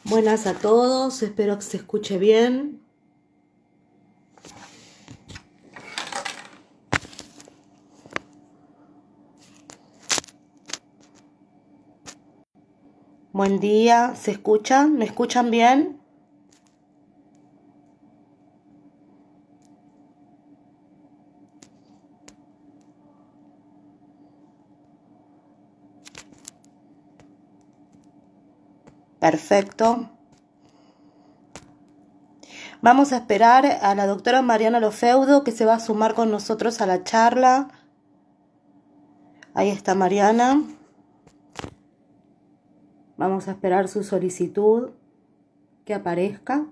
Buenas a todos, espero que se escuche bien. Buen día, ¿se escuchan? ¿Me escuchan bien? Perfecto. Vamos a esperar a la doctora Mariana Lofeudo, que se va a sumar con nosotros a la charla. Ahí está Mariana. Vamos a esperar su solicitud que aparezca.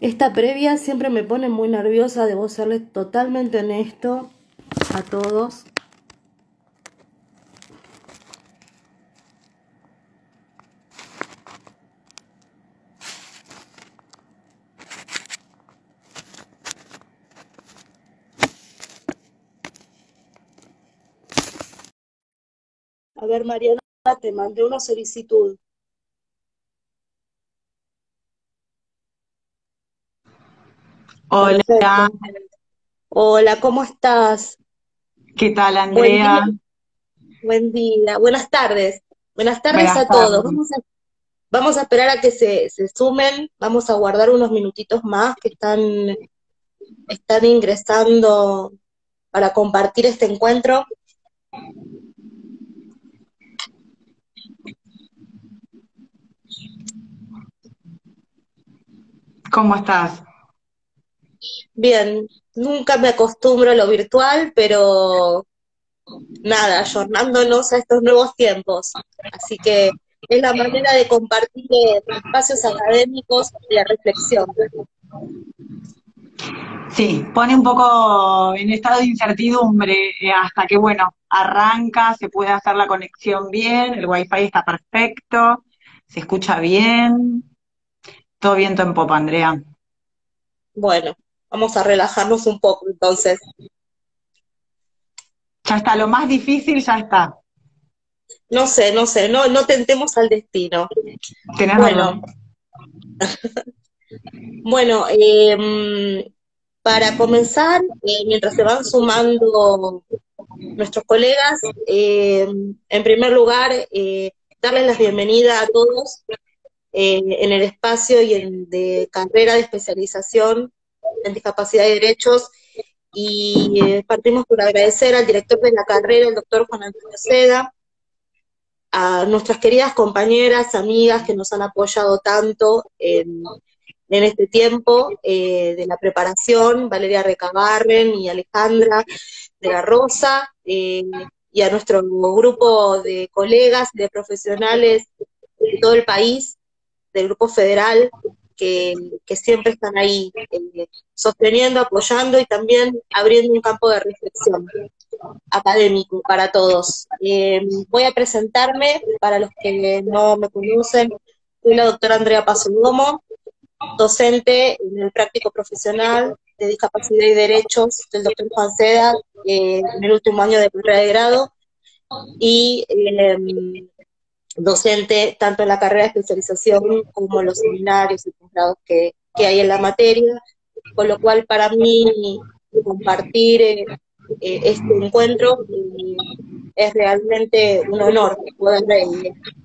Esta previa siempre me pone muy nerviosa, debo serles totalmente honesto a todos. A ver, Mariana, te mandé una solicitud. Hola, Perfecto. Hola, ¿cómo estás? ¿qué tal, Buen día, Andrea? buen día. Buenas tardes. Buenas tardes Buenas a todos. tardes. Vamos a esperar a que se sumen. Vamos a guardar unos minutitos más que están ingresando para compartir este encuentro. ¿Cómo estás? Bien, nunca me acostumbro a lo virtual, pero nada, ayornándonos a estos nuevos tiempos. Así que es la manera de compartir espacios académicos y de reflexión. Sí, pone un poco en estado de incertidumbre hasta que, bueno, arranca, se puede hacer la conexión bien, el wifi está perfecto, se escucha bien, todo viento en popa, Andrea. Bueno, vamos a relajarnos un poco entonces. Ya está, lo más difícil ya está. No tentemos al destino. Tenés Bueno, razón. bueno, para comenzar, mientras se van sumando nuestros colegas, en primer lugar, darles la bienvenida a todos en el espacio de carrera de especialización en discapacidad y derechos, y partimos por agradecer al director de la carrera, el doctor Juan Antonio Seda, a nuestras queridas compañeras, amigas que nos han apoyado tanto en este tiempo de la preparación, Valeria Recabarren y Alejandra de la Rosa, y a nuestro grupo de colegas, de profesionales de todo el país, del Grupo Federal, que siempre están ahí sosteniendo, apoyando y también abriendo un campo de reflexión académico para todos. Voy a presentarme para los que no me conocen. Soy la doctora Andrea Pasoldomo, docente en el práctico profesional de discapacidad y derechos del doctor Juan Seda, en el último año de carrera de grado, y docente tanto en la carrera de especialización como en los seminarios y posgrados que hay en la materia, con lo cual para mí compartir este encuentro es realmente un honor poder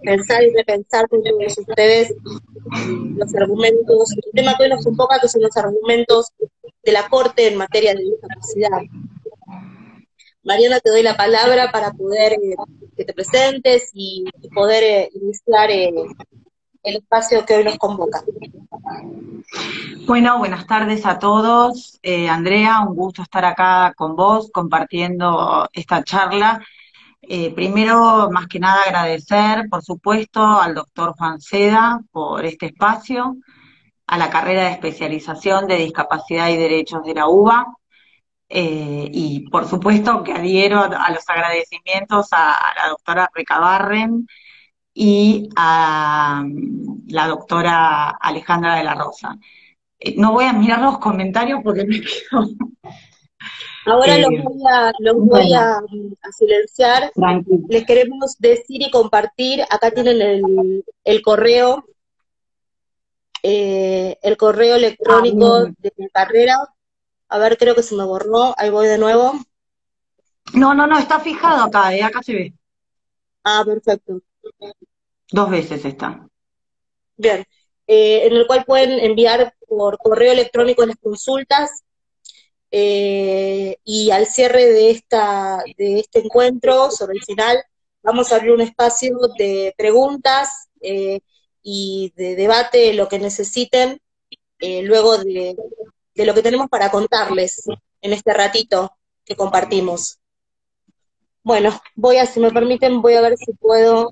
pensar y repensar con todos ustedes los argumentos, el tema que hoy nos convoca, que son los argumentos de la Corte en materia de discapacidad. Mariana, te doy la palabra para poder que te presentes y poder iniciar el espacio que hoy nos convoca. Bueno, buenas tardes a todos. Andrea, un gusto estar acá con vos compartiendo esta charla. Primero, más que nada, agradecer, por supuesto, al doctor Juan Seda por este espacio, a la carrera de especialización de discapacidad y derechos de la UBA, Y por supuesto que adhiero a los agradecimientos a la doctora Recabarren y a la doctora Alejandra de la Rosa. No voy a mirar los comentarios porque me quedo... Ahora Eh, los voy bueno, a silenciar. tranquilo. Les queremos decir y compartir, acá tienen el correo Ah, electrónico bien. de mi carrera. A ver, creo que se me borró, ahí voy de nuevo. No, no, no, está fijado acá, acá se ve. Ah, perfecto. 2 veces está. Bien. En el cual pueden enviar por correo electrónico las consultas y al cierre de este encuentro, sobre el final, vamos a abrir un espacio de preguntas y de debate, lo que necesiten, luego de lo que tenemos para contarles en este ratito que compartimos. Bueno, si me permiten, voy a ver si puedo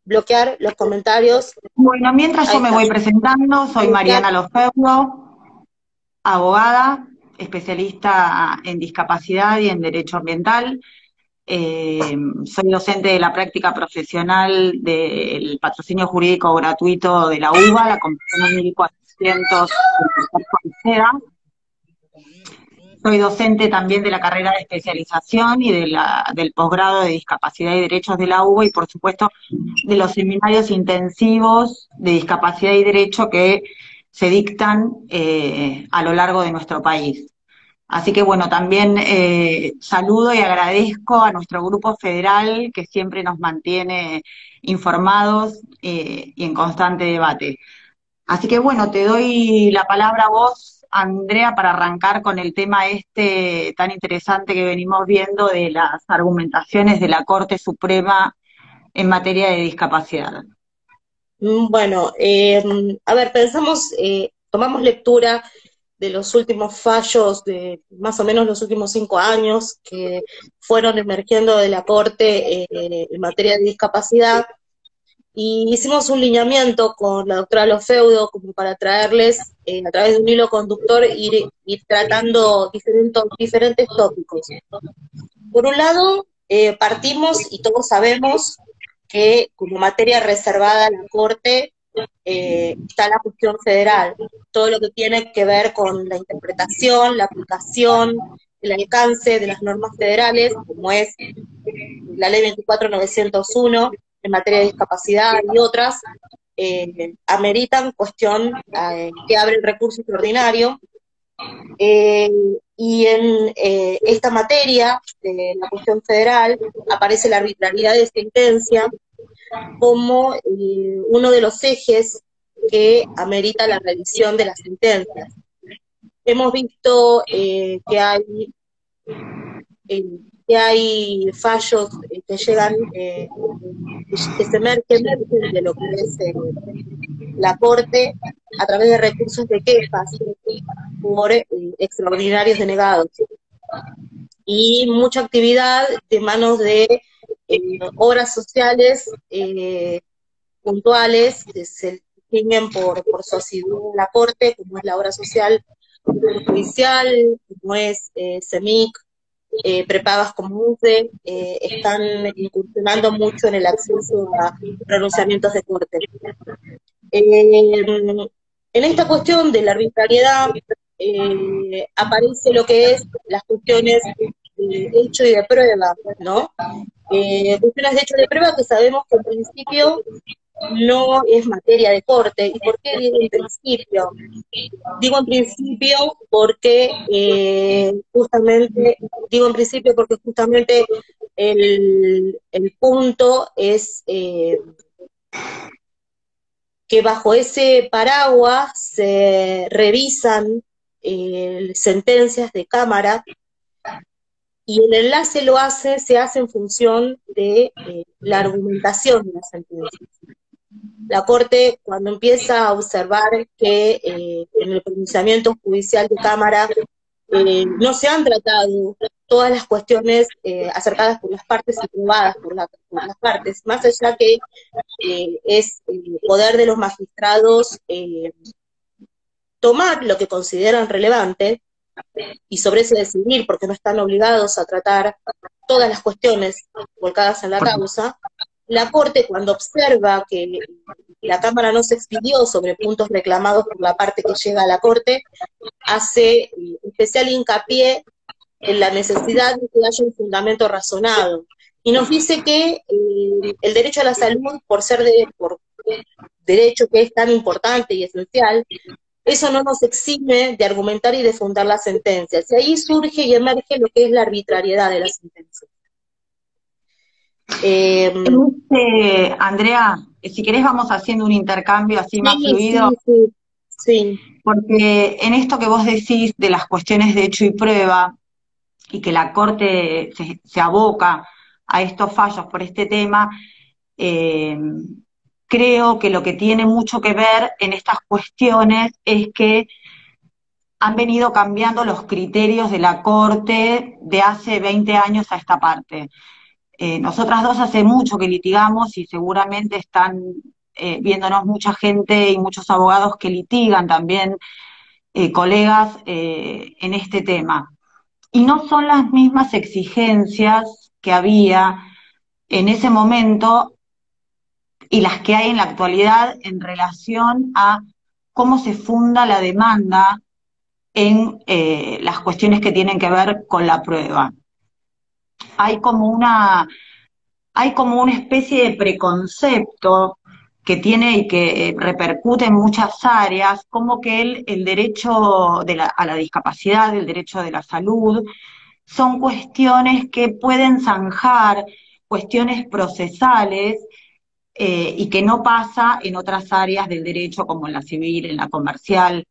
bloquear los comentarios. Bueno, mientras Ahí yo me está. voy presentando, soy Mariana Lofeudo, abogada, especialista en discapacidad y en derecho ambiental. Soy docente de la práctica profesional del patrocinio jurídico gratuito de la UBA, la Convención 1400 con SEDA. Soy docente también de la carrera de especialización y del posgrado de discapacidad y derechos de la UBA y, por supuesto, de los seminarios intensivos de discapacidad y derecho que se dictan a lo largo de nuestro país. Así que bueno, también saludo y agradezco a nuestro grupo federal que siempre nos mantiene informados y en constante debate. Así que bueno, te doy la palabra a vos, Andrea, para arrancar con el tema este tan interesante que venimos viendo de las argumentaciones de la Corte Suprema en materia de discapacidad. Bueno, a ver, tomamos lectura de los últimos fallos de más o menos los últimos 5 años que fueron emergiendo de la Corte en materia de discapacidad y hicimos un lineamiento con la doctora Lofeudo como para traerles a través de un hilo conductor ir tratando diferentes tópicos. Por un lado, partimos y todos sabemos que como materia reservada a la Corte está la cuestión federal, todo lo que tiene que ver con la interpretación, la aplicación, el alcance de las normas federales, como es la ley 24.901 en materia de discapacidad y otras, ameritan cuestión que abre el recurso extraordinario. Eh, y en esta materia de la cuestión federal aparece la arbitrariedad de sentencia como uno de los ejes que amerita la revisión de las sentencias. Hemos visto eh, que hay fallos que llegan, que se emergen de lo que es la Corte a través de recursos de quejas por extraordinarios denegados y mucha actividad de manos de obras sociales puntuales que se distinguen por su asiduidad en la Corte, como es la obra social judicial, como es CEMIC, prepagas como UCE, están incursionando mucho en el acceso a pronunciamientos de Corte. En esta cuestión de la arbitrariedad aparece lo que es las cuestiones de hecho y de prueba, ¿no? Cuestiones de hecho y de prueba que sabemos que en principio no es materia de Corte. ¿Y por qué digo en principio? Digo en principio porque justamente el punto es que bajo ese paraguas se revisan sentencias de Cámara y el enlace se hace en función de la argumentación de las sentencias. La Corte, cuando empieza a observar que en el pronunciamiento judicial de Cámara no se han tratado todas las cuestiones acercadas por las partes y probadas por las partes, más allá que es el poder de los magistrados tomar lo que consideran relevante y sobre eso decidir, porque no están obligados a tratar todas las cuestiones volcadas en la causa. La Corte, cuando observa que la Cámara no se expidió sobre puntos reclamados por la parte que llega a la Corte, hace especial hincapié en la necesidad de que haya un fundamento razonado. Y nos dice que el derecho a la salud, por derecho que es tan importante y esencial, eso no nos exime de argumentar y de fundar las sentencias. Y ahí surge y emerge lo que es la arbitrariedad de las sentencias. Andrea, si querés vamos haciendo un intercambio así más fluido. Sí. Porque en esto que vos decís de las cuestiones de hecho y prueba, y que la Corte se aboca a estos fallos por este tema, creo que lo que tiene mucho que ver en estas cuestiones es que han venido cambiando los criterios de la Corte de hace 20 años a esta parte. Nosotras dos hace mucho que litigamos y seguramente están viéndonos mucha gente y muchos abogados que litigan también, colegas, en este tema. Y no son las mismas exigencias que había en ese momento y las que hay en la actualidad en relación a cómo se funda la demanda en las cuestiones que tienen que ver con la prueba. Hay como una especie de preconcepto que tiene y que repercute en muchas áreas, como que el derecho a la discapacidad, el derecho de la salud, son cuestiones que pueden zanjar cuestiones procesales y que no pasa en otras áreas del derecho como en la civil, en la comercial.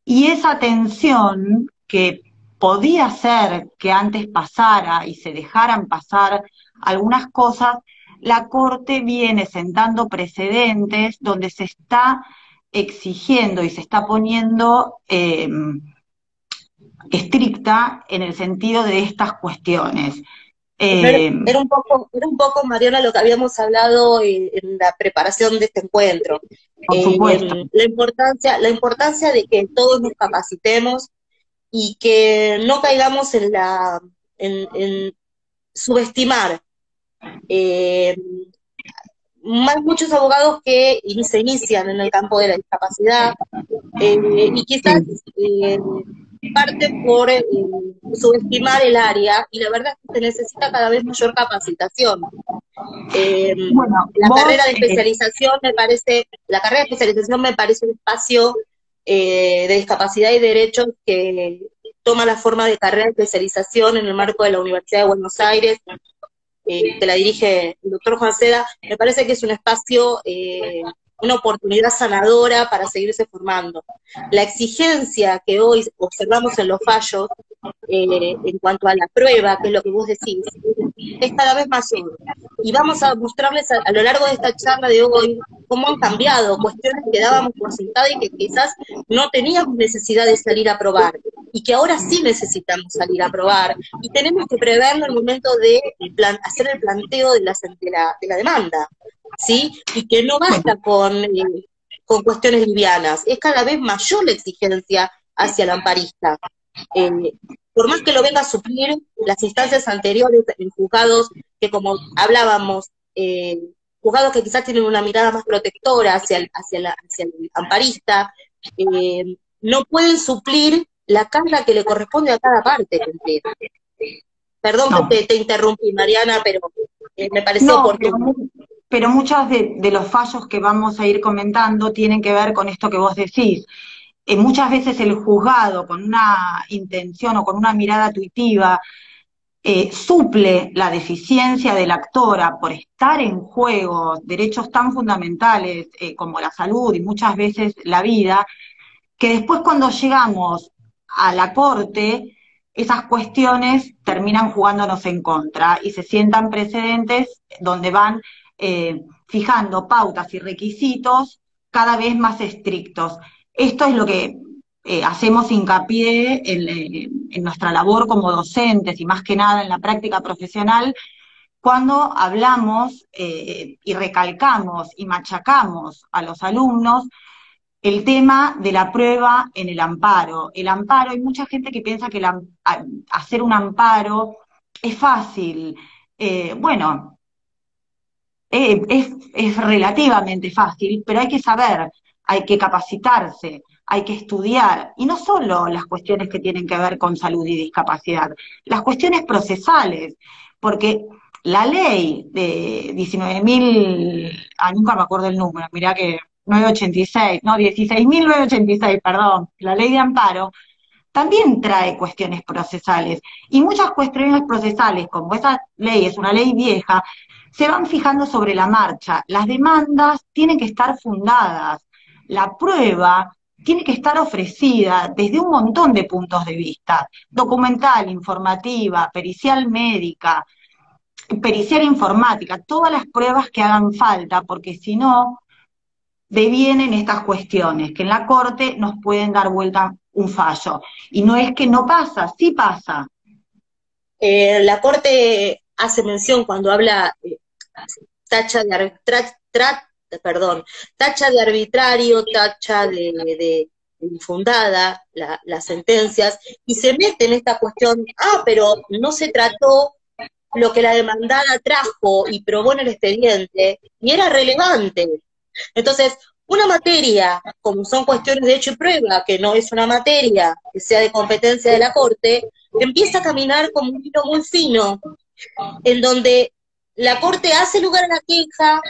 Y esa tensión que podía ser que antes pasara y se dejaran pasar algunas cosas, la Corte viene sentando precedentes donde se está exigiendo y se está poniendo estricta en el sentido de estas cuestiones. Era un poco, Mariana, lo que habíamos hablado en la preparación de este encuentro. Por supuesto. La importancia de que todos nos capacitemos y que no caigamos en subestimar. Hay muchos abogados que se inician en el campo de la discapacidad y quizás parte por subestimar el área, y la verdad es que se necesita cada vez mayor capacitación. La carrera de especialización me parece un espacio de discapacidad y derechos que toma la forma de carrera de especialización en el marco de la Universidad de Buenos Aires, que la dirige el doctor Juan Seda. Me parece que es un espacio, una oportunidad sanadora para seguirse formando. La exigencia que hoy observamos en los fallos en cuanto a la prueba, que es lo que vos decís, es cada vez mayor. Y vamos a mostrarles a lo largo de esta charla de hoy cómo han cambiado cuestiones que dábamos por sentada y que quizás no teníamos necesidad de salir a probar, y que ahora sí necesitamos salir a probar, y tenemos que preverlo en el momento de hacer el planteo de la demanda, ¿sí? Y que no basta con cuestiones livianas, es cada vez mayor la exigencia hacia el amparista. Por más que lo venga a suplir las instancias anteriores en juzgados, que como hablábamos, juzgados que quizás tienen una mirada más protectora hacia el amparista, no pueden suplir la carga que le corresponde a cada parte completa. Perdón que te interrumpí, Mariana, pero me pareció oportuno. Pero muchos de los fallos que vamos a ir comentando tienen que ver con esto que vos decís. Muchas veces el juzgado, con una intención o con una mirada tuitiva, suple la deficiencia de la actora por estar en juego derechos tan fundamentales como la salud y muchas veces la vida, que después cuando llegamos a la Corte, esas cuestiones terminan jugándonos en contra y se sientan precedentes donde van fijando pautas y requisitos cada vez más estrictos. Esto es lo que hacemos hincapié en nuestra labor como docentes y más que nada en la práctica profesional, cuando hablamos y recalcamos y machacamos a los alumnos el tema de la prueba en el amparo. El amparo, hay mucha gente que piensa que hacer un amparo es fácil. Bueno, es relativamente fácil, pero hay que saber, hay que capacitarse, hay que estudiar, y no solo las cuestiones que tienen que ver con salud y discapacidad, las cuestiones procesales, porque la ley de 19.000, nunca me acuerdo el número, mirá que 986, no, 16.986, perdón, la ley de amparo, también trae cuestiones procesales. Y muchas cuestiones procesales, como esa ley es una ley vieja, se van fijando sobre la marcha. Las demandas tienen que estar fundadas. La prueba tiene que estar ofrecida desde un montón de puntos de vista. Documental, informativa, pericial médica, pericial informática, todas las pruebas que hagan falta, porque si no, devienen estas cuestiones, que en la Corte nos pueden dar vuelta un fallo. Y no es que no pasa, sí pasa. La Corte hace mención cuando habla, tacha de, tacha de arbitrario, tacha de infundada las sentencias, y se mete en esta cuestión, pero no se trató lo que la demandada trajo y probó en el expediente, y era relevante. Entonces, una materia, como son cuestiones de hecho y prueba, que no es una materia que sea de competencia de la Corte, empieza a caminar como un hilo muy fino, en donde la Corte hace lugar a la queja,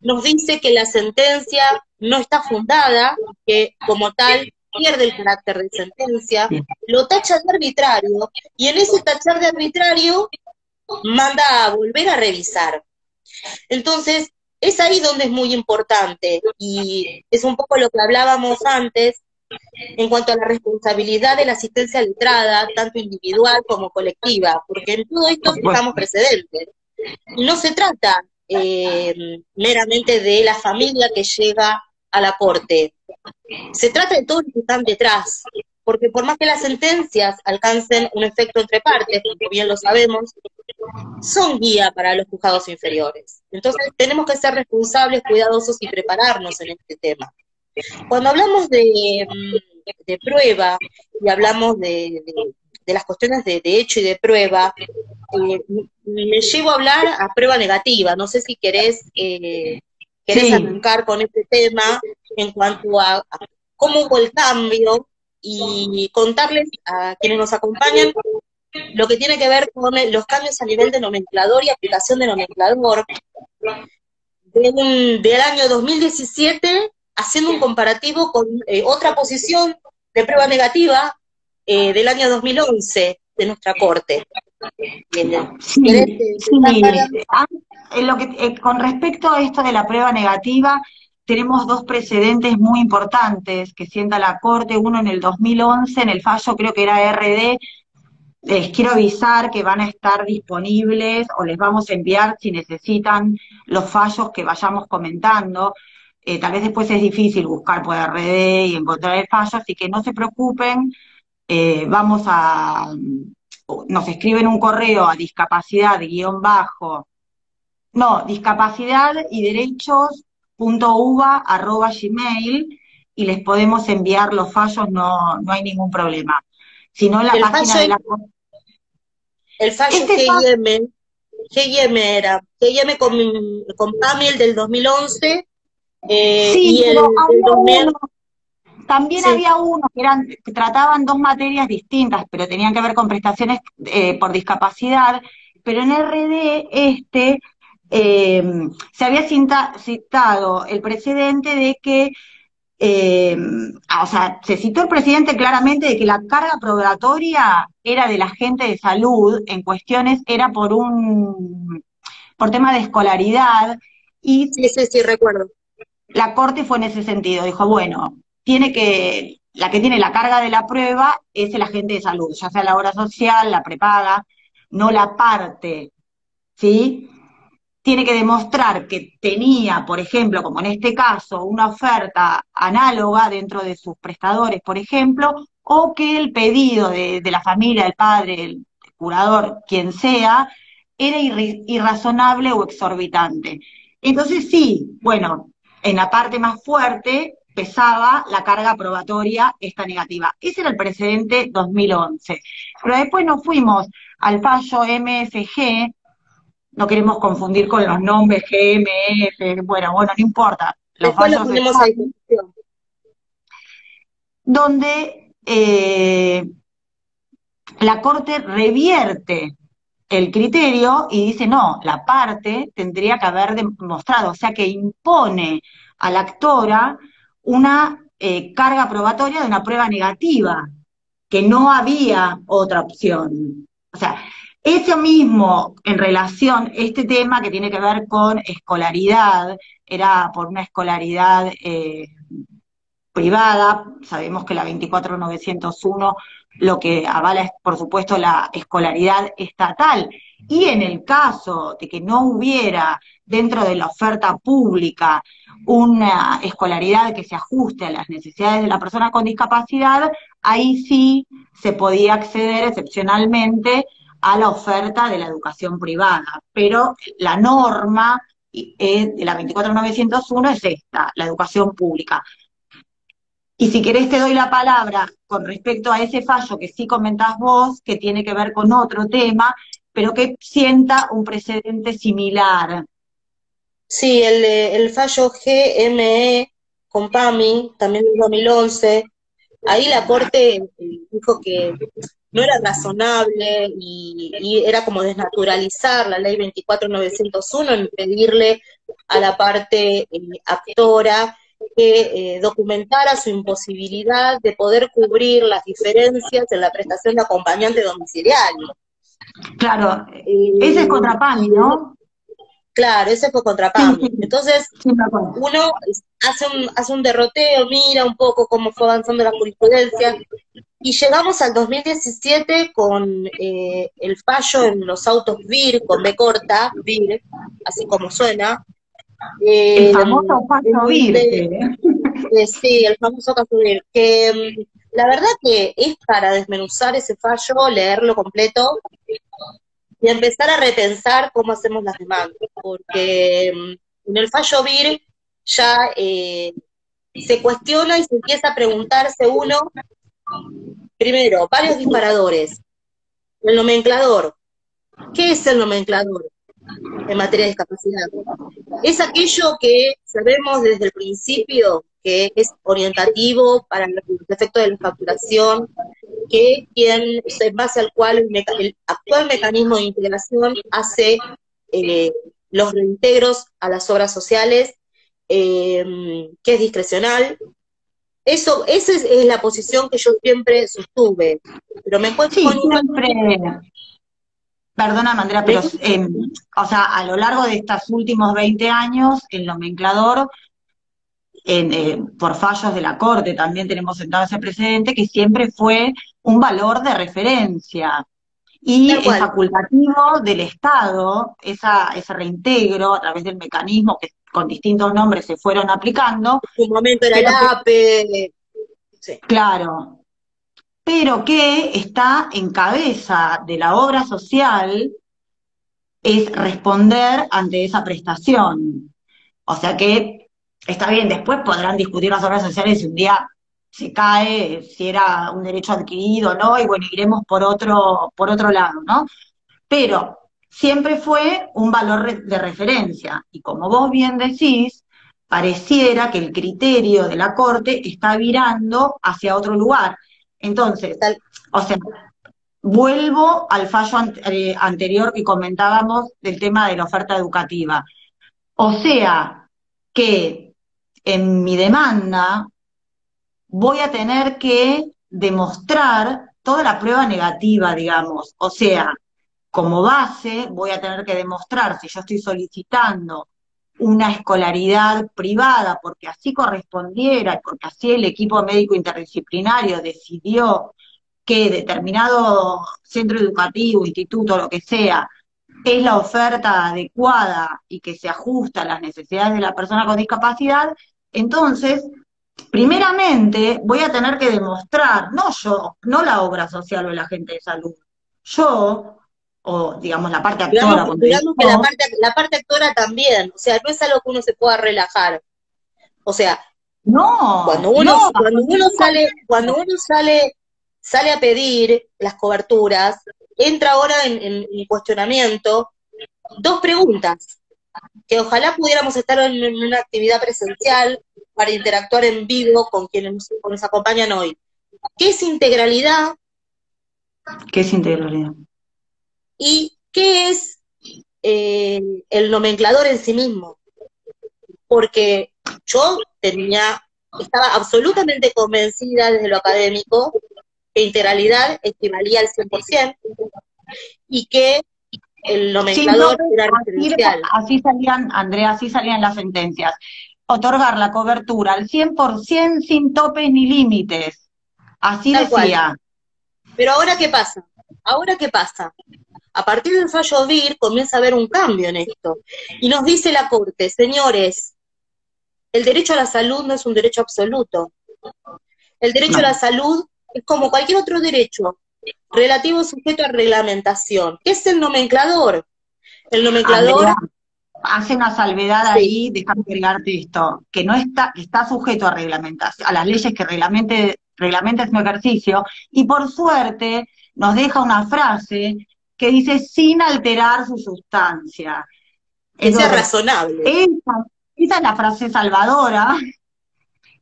nos dice que la sentencia no está fundada, que como tal pierde el carácter de sentencia, lo tacha de arbitrario, y en ese tachar de arbitrario manda a volver a revisar. Entonces, es ahí donde es muy importante, y es un poco lo que hablábamos antes en cuanto a la responsabilidad de la asistencia letrada, tanto individual como colectiva, porque en todo esto fijamos precedentes. Y no se trata meramente de la familia que llega a la Corte, se trata de todos los que están detrás, porque por más que las sentencias alcancen un efecto entre partes, como bien lo sabemos, son guía para los juzgados inferiores. Entonces tenemos que ser responsables, cuidadosos y prepararnos en este tema. Cuando hablamos de prueba y hablamos de las cuestiones de hecho y de prueba, me llevo a hablar a prueba negativa. No sé si querés Sí. arrancar con este tema en cuanto a cómo hubo el cambio y contarles a quienes nos acompañan lo que tiene que ver con los cambios a nivel de nomenclador y aplicación de nomenclador del año 2017, haciendo un comparativo con otra posición de prueba negativa del año 2011 de nuestra Corte. Sí, con respecto a esto de la prueba negativa, tenemos dos precedentes muy importantes que sienta la Corte, uno en el 2011, en el fallo creo que era RD. Les quiero avisar que van a estar disponibles o les vamos a enviar si necesitan los fallos que vayamos comentando. Tal vez después es difícil buscar por RD y encontrar el fallo, así que no se preocupen, nos escriben un correo a discapacidad y derechos.uva@gmail y les podemos enviar los fallos, no hay ningún problema. Si no, en la página de la Corte. El fallo GIM era, GIM con PAMIL del 2011, sí, y el pero del 2000... También sí. Había uno que trataban dos materias distintas, pero tenían que ver con prestaciones por discapacidad, pero en RD se había citado el precedente de que, o sea, se citó el presidente claramente de que la carga probatoria era del agente de salud, en cuestiones era por tema de escolaridad, y sí, recuerdo. La Corte fue en ese sentido, dijo, bueno, la que tiene la carga de la prueba es el agente de salud, ya sea la obra social, la prepaga, no la parte, ¿sí? Tiene que demostrar que tenía, por ejemplo, como en este caso, una oferta análoga dentro de sus prestadores, por ejemplo, o que el pedido de la familia, del padre, el curador, quien sea, era irrazonable o exorbitante. Entonces sí, bueno, en la parte más fuerte pesaba la carga probatoria esta negativa. Ese era el precedente 2011. Pero después nos fuimos al fallo MFG, no queremos confundir con los nombres GMF, bueno, no importa, los Después lo fallos ponemos a están, disposición. donde la Corte revierte el criterio y dice, no, la parte tendría que haber demostrado, o sea que impone a la actora una carga probatoria de una prueba negativa, que no había otra opción. O sea, eso mismo en relación, este tema que tiene que ver con escolaridad, era por una escolaridad privada, sabemos que la 24901 lo que avala es, por supuesto, la escolaridad estatal, y en el caso de que no hubiera dentro de la oferta pública una escolaridad que se ajuste a las necesidades de la persona con discapacidad, ahí sí se podía acceder excepcionalmente a la oferta de la educación privada, pero la norma de la 24901 es esta, la educación pública. Y si querés te doy la palabra con respecto a ese fallo que sí comentás vos, que tiene que ver con otro tema, pero que sienta un precedente similar. Sí, el fallo GME con PAMI, también en 2011, ahí la Corte dijo que no era razonable y era como desnaturalizar la ley 24901, en pedirle a la parte actora que documentara su imposibilidad de poder cubrir las diferencias en la prestación de acompañante domiciliario. Claro, ese es contra PAMI, ¿no? Claro, ese fue contra Sí, PAMI. sí, Entonces, sí, me acuerdo. uno hace un derroteo, mira un poco cómo fue avanzando la jurisprudencia, y llegamos al 2017 con el fallo en los autos VIR, con B corta, VIR, así como suena, El eh, famoso en fallo donde, Virte. sí, el famoso caso VIR, que la verdad que es para desmenuzar ese fallo, leerlo completo, y empezar a repensar cómo hacemos las demandas, porque en el fallo VIR ya se cuestiona y se empieza a preguntarse uno, primero, varios disparadores. El nomenclador. ¿Qué es el nomenclador en materia de discapacidad? Es aquello que sabemos desde el principio que es orientativo para los efectos de la facturación, que en base al cual el actual mecanismo de integración hace los reintegros a las obras sociales, que es discrecional. Esa es la posición que yo siempre sostuve, pero me encuentro Sí, con un siempre, perdóname Andrea, pero o sea, a lo largo de estos últimos 20 años, el nomenclador, por fallos de la Corte, también tenemos sentado ese precedente, que siempre fue un valor de referencia. Y tal es cual. facultativo del Estado, ese reintegro a través del mecanismo que con distintos nombres se fueron aplicando, En su momento era el pero que, APE, sí, claro, pero que está en cabeza de la obra social es responder ante esa prestación. O sea que está bien, después podrán discutir las obras sociales si un día se cae, si era un derecho adquirido o no, y bueno, iremos por otro lado, ¿no? Pero siempre fue un valor de referencia. Y como vos bien decís, pareciera que el criterio de la Corte está virando hacia otro lugar. Entonces, tal, o sea, vuelvo al fallo anterior que comentábamos del tema de la oferta educativa. O sea, que en mi demanda voy a tener que demostrar toda la prueba negativa, digamos. O sea, como base voy a tener que demostrar si yo estoy solicitando una escolaridad privada porque así correspondiera, porque así el equipo médico interdisciplinario decidió que determinado centro educativo, instituto, lo que sea, es la oferta adecuada y que se ajusta a las necesidades de la persona con discapacidad, entonces, primeramente voy a tener que demostrar, no yo, no la obra social o el agente de salud, yo, o digamos la parte actora, cuando digo digamos que yo, la parte actora también, o sea, no es algo que uno se pueda relajar. O sea, No, no, Cuando uno sale a pedir las coberturas, entra ahora en cuestionamiento dos preguntas, que ojalá pudiéramos estar en una actividad presencial para interactuar en vivo con quienes nos acompañan hoy. ¿Qué es integralidad? ¿Qué es integralidad? ¿Y qué es el nomenclador en sí mismo? Porque yo estaba absolutamente convencida desde lo académico que integralidad equivalía al 100% y que el nomenclador era referencial. Así salían, Andrea, así salían las sentencias. Otorgar la cobertura al 100% sin topes ni límites. Así Tal decía. cual. Pero ahora, ¿qué pasa? Ahora, ¿qué pasa? A partir del fallo BIR comienza a haber un cambio en esto. Y nos dice la Corte, señores, el derecho a la salud no es un derecho absoluto. El derecho a la salud es como cualquier otro derecho, relativo sujeto a reglamentación. ¿Qué es el nomenclador? El nomenclador... Andrea, hace una salvedad sí. ahí, déjame agregarte esto, que no está, que está sujeto a reglamentación, a las leyes que reglamenta su ejercicio, y por suerte nos deja una frase que dice sin alterar su sustancia. Que sea Entonces, razonable. Esa es la frase salvadora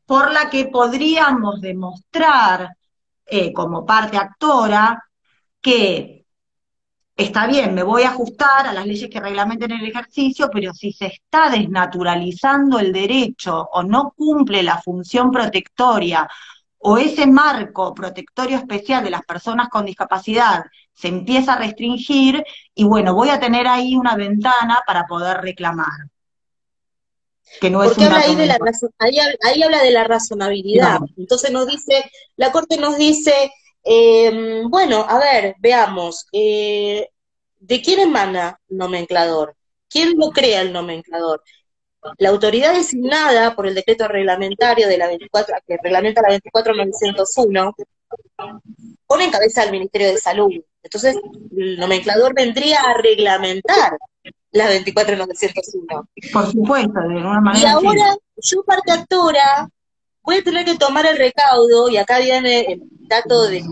por la que podríamos demostrar como parte actora que está bien, me voy a ajustar a las leyes que reglamenten el ejercicio, pero si se está desnaturalizando el derecho o no cumple la función protectoria o ese marco protectorio especial de las personas con discapacidad se empieza a restringir, y bueno, voy a tener ahí una ventana para poder reclamar. Que no porque es un habla dato ahí habla de la razonabilidad. no. Entonces la Corte nos dice, bueno, a ver, veamos, ¿de quién emana el nomenclador? ¿Quién lo crea el nomenclador? La autoridad designada por el decreto reglamentario de la 24, que reglamenta la 24.901, pone en cabeza al Ministerio de Salud. Entonces, el nomenclador vendría a reglamentar la 24.901. Por supuesto, de alguna Y manera sí. ahora, yo parte actora, voy a tener que tomar el recaudo, y acá viene el dato de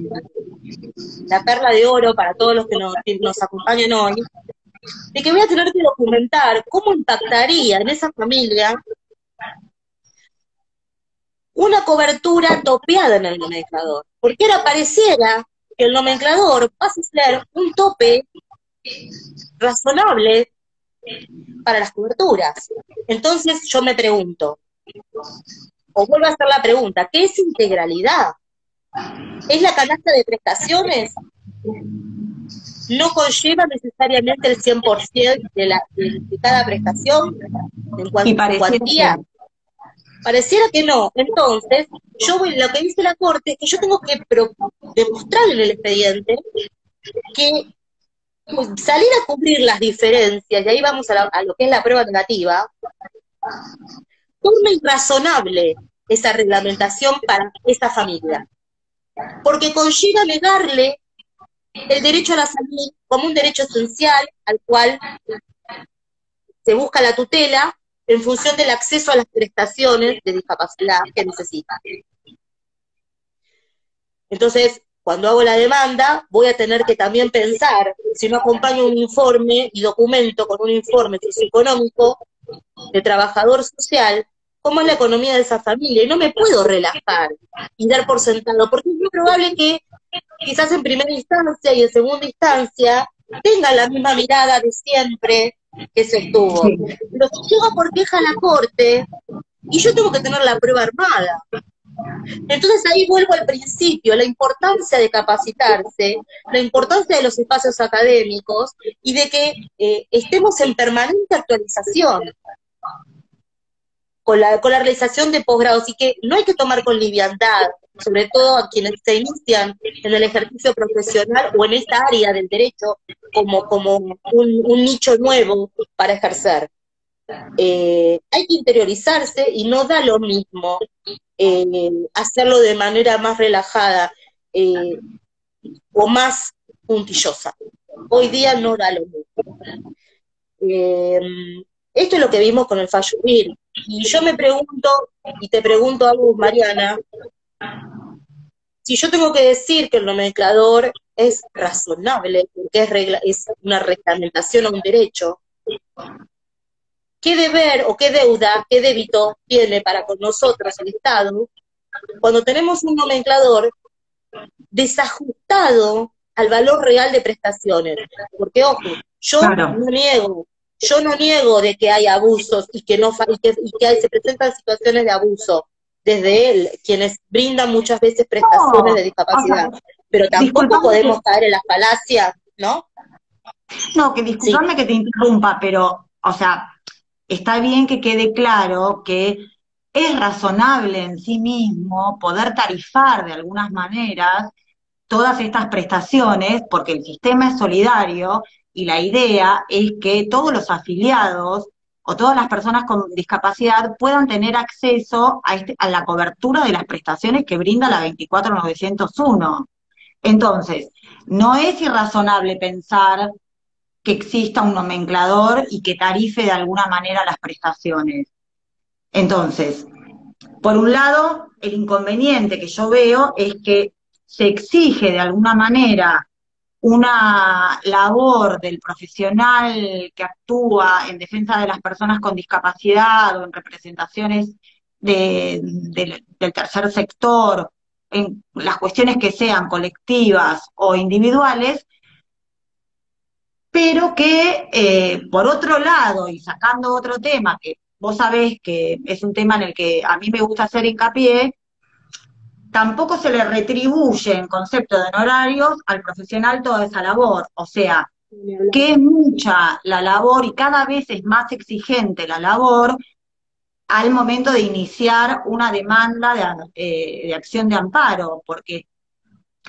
la perla de oro para todos los que nos acompañan hoy, de que voy a tener que documentar cómo impactaría en esa familia una cobertura topeada en el nomenclador. Porque ahora pareciera que el nomenclador pasa a ser un tope razonable para las coberturas. Entonces yo me pregunto, o vuelvo a hacer la pregunta, ¿qué es integralidad? ¿Es la canasta de prestaciones? ¿No conlleva necesariamente el 100% de cada prestación en cuantía? Pareciera que no. Entonces, lo que dice la Corte es que yo tengo que demostrar en el expediente que salir a cubrir las diferencias, y ahí vamos a lo que es la prueba negativa, torna irrazonable esa reglamentación para esa familia, porque conlleva negarle el derecho a la salud como un derecho esencial al cual se busca la tutela en función del acceso a las prestaciones de discapacidad que necesita. Entonces, cuando hago la demanda, voy a tener que también pensar, si no acompaño un informe y documento con un informe socioeconómico de trabajador social, cómo es la economía de esa familia, y no me puedo relajar y dar por sentado, porque es muy probable que quizás en primera instancia y en segunda instancia tenga la misma mirada de siempre que se obtuvo. Pero si llega por queja a la Corte, y yo tengo que tener la prueba armada. Entonces ahí vuelvo al principio, la importancia de capacitarse, la importancia de los espacios académicos, y de que estemos en permanente actualización con la realización de posgrados, y que no hay que tomar con liviandad, sobre todo a quienes se inician en el ejercicio profesional o en esta área del derecho como un nicho nuevo para ejercer. Hay que interiorizarse, y no da lo mismo hacerlo de manera más relajada o más puntillosa. Hoy día no da lo mismo. Esto es lo que vimos con el fallo Will. Y yo me pregunto, y te pregunto algo, Mariana, si yo tengo que decir que el nomenclador es razonable, porque es una reglamentación a un derecho, ¿qué deber o qué deuda, qué débito tiene para con nosotros el Estado cuando tenemos un nomenclador desajustado al valor real de prestaciones? Porque, ojo, Claro. yo no niego de que hay abusos y que no se presentan situaciones de abuso desde él, quienes brindan muchas veces prestaciones No, de o sea, discapacidad, pero tampoco disculpame podemos caer en las falacias, ¿no? no, que Sí, disculpame que te interrumpa, pero, o sea, está bien que quede claro que es razonable en sí mismo poder tarifar de algunas maneras todas estas prestaciones, porque el sistema es solidario y la idea es que todos los afiliados o todas las personas con discapacidad puedan tener acceso a la cobertura de las prestaciones que brinda la 24901. Entonces, no es irrazonable pensar que exista un nomenclador y que tarife de alguna manera las prestaciones. Entonces, por un lado, el inconveniente que yo veo es que se exige de alguna manera una labor del profesional que actúa en defensa de las personas con discapacidad o en representaciones del tercer sector, en las cuestiones que sean colectivas o individuales, pero que por otro lado, y sacando otro tema, que vos sabés que es un tema en el que a mí me gusta hacer hincapié, tampoco se le retribuye en concepto de honorarios al profesional toda esa labor. O sea, que es mucha la labor y cada vez es más exigente la labor al momento de iniciar una demanda de acción de amparo, porque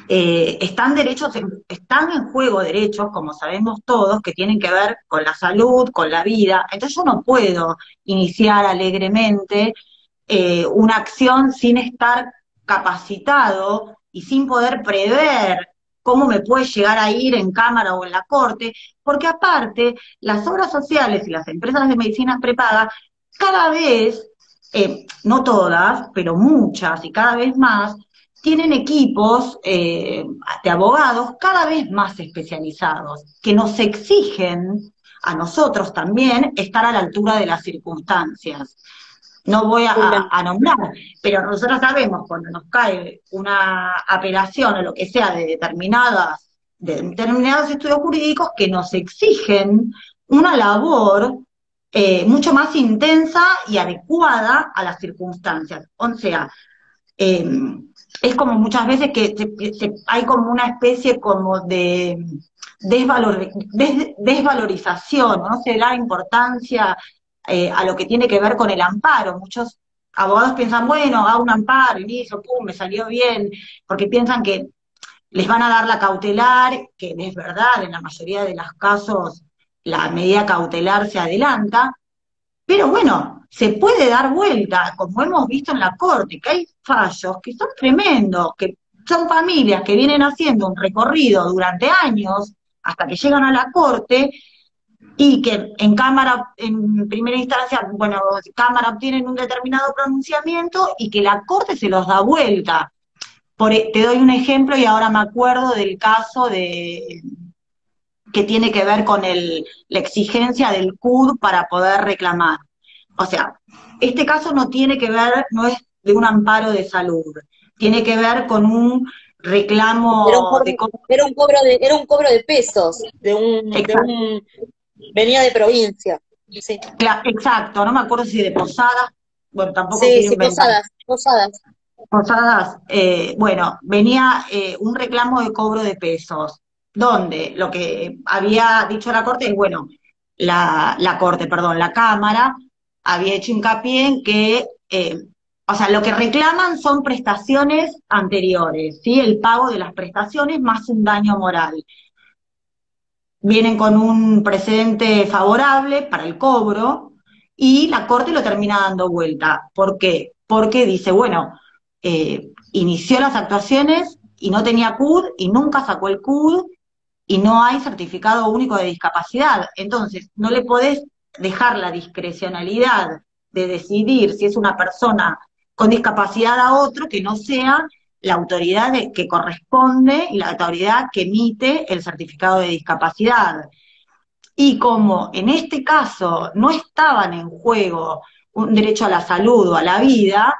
están en juego derechos, como sabemos todos, que tienen que ver con la salud, con la vida. Entonces yo no puedo iniciar alegremente una acción sin estar capacitado y sin poder prever cómo me puede llegar a ir en cámara o en la corte, porque aparte las obras sociales y las empresas de medicinas prepagas cada vez, no todas, pero muchas y cada vez más, tienen equipos de abogados cada vez más especializados, que nos exigen a nosotros también estar a la altura de las circunstancias. No voy a nombrar, pero nosotros sabemos cuando nos cae una apelación o lo que sea de determinados estudios jurídicos que nos exigen una labor mucho más intensa y adecuada a las circunstancias. O sea, eh, es como muchas veces que hay como una especie como de desvalorización, no se da importancia a lo que tiene que ver con el amparo. Muchos abogados piensan, bueno, hago un amparo y listo, pum, me salió bien, porque piensan que les van a dar la cautelar, que es verdad, en la mayoría de los casos la medida cautelar se adelanta, pero bueno, se puede dar vuelta, como hemos visto en la Corte, que hay fallos que son tremendos, que son familias que vienen haciendo un recorrido durante años hasta que llegan a la Corte y que en Cámara, en primera instancia, bueno, Cámara obtienen un determinado pronunciamiento y que la Corte se los da vuelta. Te doy un ejemplo y ahora me acuerdo del caso que tiene que ver con la exigencia del CUD para poder reclamar. O sea, este caso no tiene que ver, no es de un amparo de salud, tiene que ver con un reclamo de... era un cobro de pesos, Exacto, venía de provincia. Sí, exacto, no me acuerdo si de Posadas, bueno, tampoco sí, quiero sí, inventar. posadas. Posadas, bueno, venía un reclamo de cobro de pesos, donde lo que había dicho la Corte es, bueno, la Corte, perdón, la Cámara había hecho hincapié en que, o sea, lo que reclaman son prestaciones anteriores, ¿sí? El pago de las prestaciones más un daño moral. Vienen con un precedente favorable para el cobro y la Corte lo termina dando vuelta. ¿Por qué? Porque dice, bueno, inició las actuaciones y no tenía CUD y nunca sacó el CUD y no hay certificado único de discapacidad. Entonces, no le podés dejar la discrecionalidad de decidir si es una persona con discapacidad a otro que no sea la autoridad que corresponde y la autoridad que emite el certificado de discapacidad. Y como en este caso no estaban en juego un derecho a la salud o a la vida,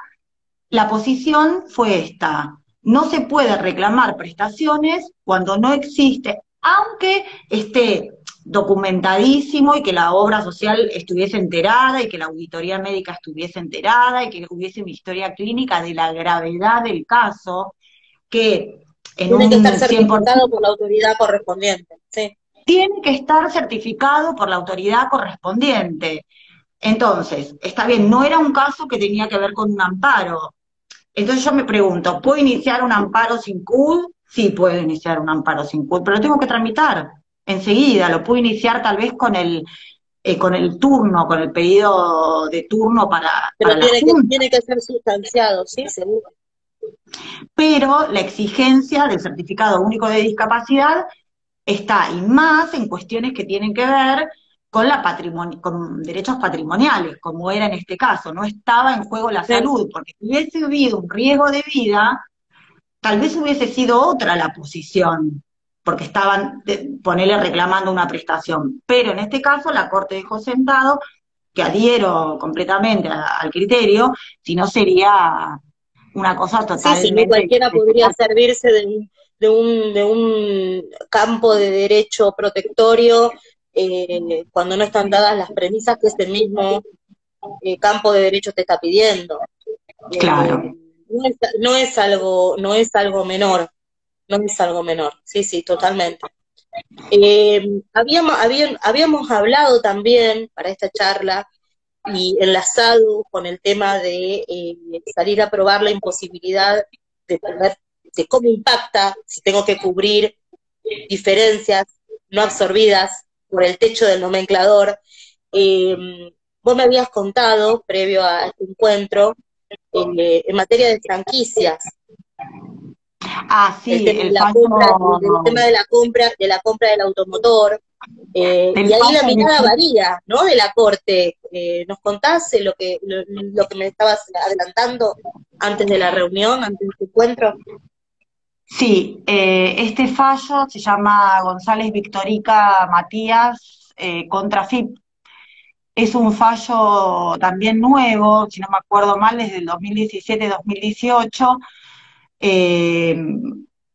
la posición fue esta: no se puede reclamar prestaciones cuando no existe, aunque esté documentadísimo y que la obra social estuviese enterada y que la auditoría médica estuviese enterada y que hubiese una historia clínica de la gravedad del caso, que en Tiene que estar un 100% certificado por la autoridad correspondiente, sí. tiene que estar certificado por la autoridad correspondiente. Entonces, está bien, no era un caso que tenía que ver con un amparo. Entonces yo me pregunto, ¿puedo iniciar un amparo sin CUD? Sí, puedo iniciar un amparo sin CUD, pero lo tengo que tramitar enseguida. Lo puedo iniciar tal vez con el turno, con el pedido de turno Pero para la Junta. tiene que ser sustanciado, sí, seguro. Pero la exigencia del certificado único de discapacidad está, y más en cuestiones que tienen que ver con con derechos patrimoniales, como era en este caso. No estaba en juego la Sí. salud, porque si hubiese habido un riesgo de vida, tal vez hubiese sido otra la posición, porque estaban, ponerle reclamando una prestación. Pero en este caso la Corte dejó sentado, que adhiero completamente al criterio, si no sería una cosa Sí, sí, no totalmente... cualquiera podría servirse de un campo de derecho protectorio cuando no están dadas las premisas que ese mismo campo de derecho te está pidiendo. Claro. Eh, no es algo menor, no es algo menor, sí, sí, totalmente. Habíamos hablado también para esta charla y enlazado con el tema de salir a probar la imposibilidad de poder, de cómo impacta si tengo que cubrir diferencias no absorbidas por el techo del nomenclador. Vos me habías contado, previo a este encuentro, en materia de franquicias, Ah, sí, el tema de la compra del automotor, del y ahí la fallo mirada de... varía, ¿no? De la Corte. ¿Nos contás lo que me estabas adelantando antes de la reunión, antes de este encuentro? Sí, este fallo se llama González Victorica Matías contra FIP. Es un fallo también nuevo, si no me acuerdo mal, desde el 2017-2018, eh,